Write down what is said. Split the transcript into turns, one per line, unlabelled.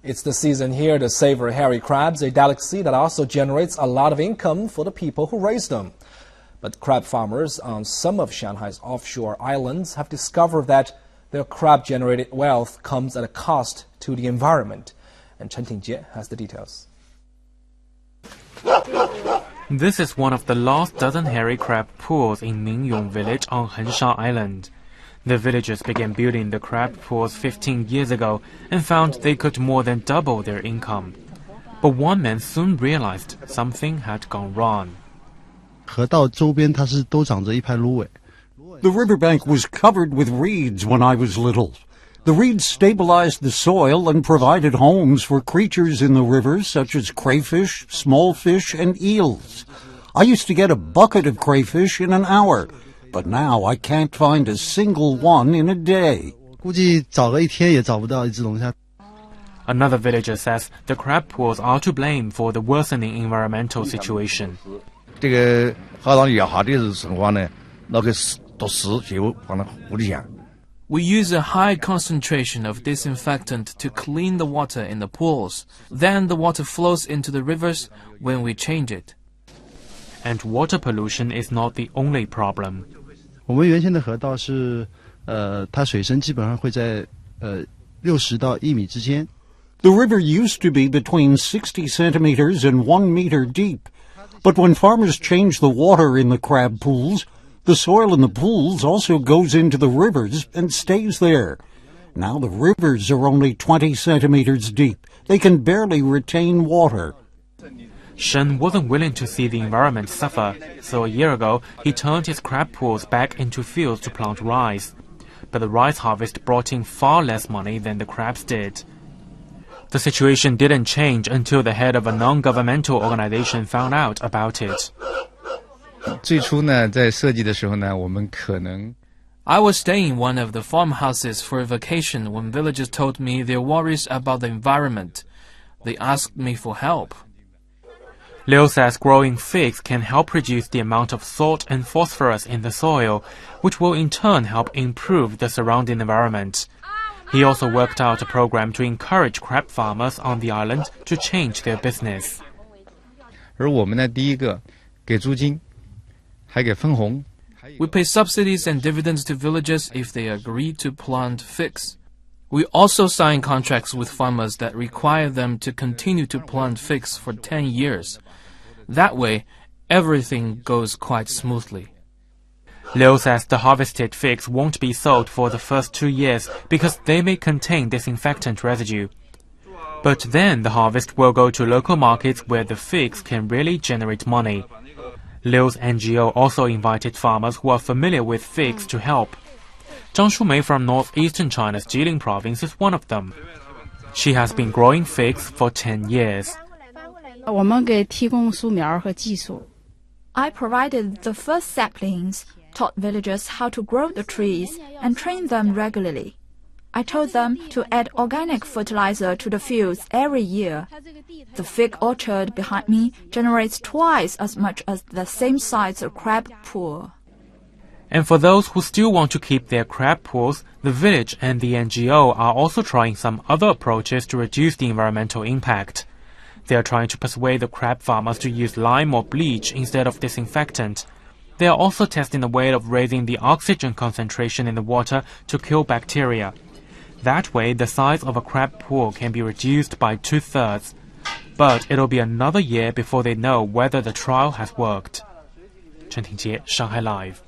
It's the season here to savor hairy crabs, a delicacy that also generates a lot of income for the people who raise them. But crab farmers on some of Shanghai's offshore islands have discovered that their crab-generated wealth comes at a cost to the environment. And Chen Tingjie has the details.
This is one of the last dozen hairy crab pools in Mingyong village on Hensha Island. The villagers began building the crab pools 15 years ago and found they could more than double their income. But one man soon realized something had gone wrong.
The
riverbank was covered with reeds when I was little. The reeds stabilized the soil and provided homes for creatures in the rivers such as crayfish, small fish, and eels. I used to get a bucket of crayfish in an hour, but now I can't find a single one in a day.
Another villager says the crab pools are to blame for the worsening environmental situation.
We use a high concentration of disinfectant to clean the water in the pools. Then the water flows into the rivers when we change it.
And water pollution is not the only problem.
The river used to be between 60 centimeters and 1 meter deep. But when farmers change the water in the crab pools, the soil in the pools also goes into the rivers and stays there. Now the rivers are only 20 centimeters deep. They can barely retain water.
Shen wasn't willing to see the environment suffer, so a year ago he turned his crab pools back into fields to plant rice. But the rice harvest brought in far less money than the crabs did. The situation didn't change until the head of a non-governmental organization found out about it.
I was staying in one of the farmhouses for a vacation when villagers told me their worries about the environment. They asked me for help.
Liu says growing figs can help reduce the amount of salt and phosphorus in the soil, which will in turn help improve the surrounding environment. He also worked out a program to encourage crab farmers on the island to change their business.
We pay subsidies and dividends to villagers if they agree to plant figs. We also sign contracts with farmers that require them to continue to plant figs for 10 years. That way, everything goes quite smoothly.
Liu says the harvested figs won't be sold for the first 2 years because they may contain disinfectant residue. But then the harvest will go to local markets where the figs can really generate money. Liu's NGO also invited farmers who are familiar with figs to help. Zhang Shumei from northeastern China's Jilin province is one of them. She has been growing figs for 10 years.
I provided the first saplings, taught villagers how to grow the trees, and trained them regularly. I told them to add organic fertilizer to the fields every year. The fig orchard behind me generates twice as much as the same size of crab pool.
And for those who still want to keep their crab pools, the village and the NGO are also trying some other approaches to reduce the environmental impact. They are trying to persuade the crab farmers to use lime or bleach instead of disinfectant. They are also testing a way of raising the oxygen concentration in the water to kill bacteria. That way, the size of a crab pool can be reduced by 2/3. But it'll be another year before they know whether the trial has worked. Chen Tingjie, Shanghai Live.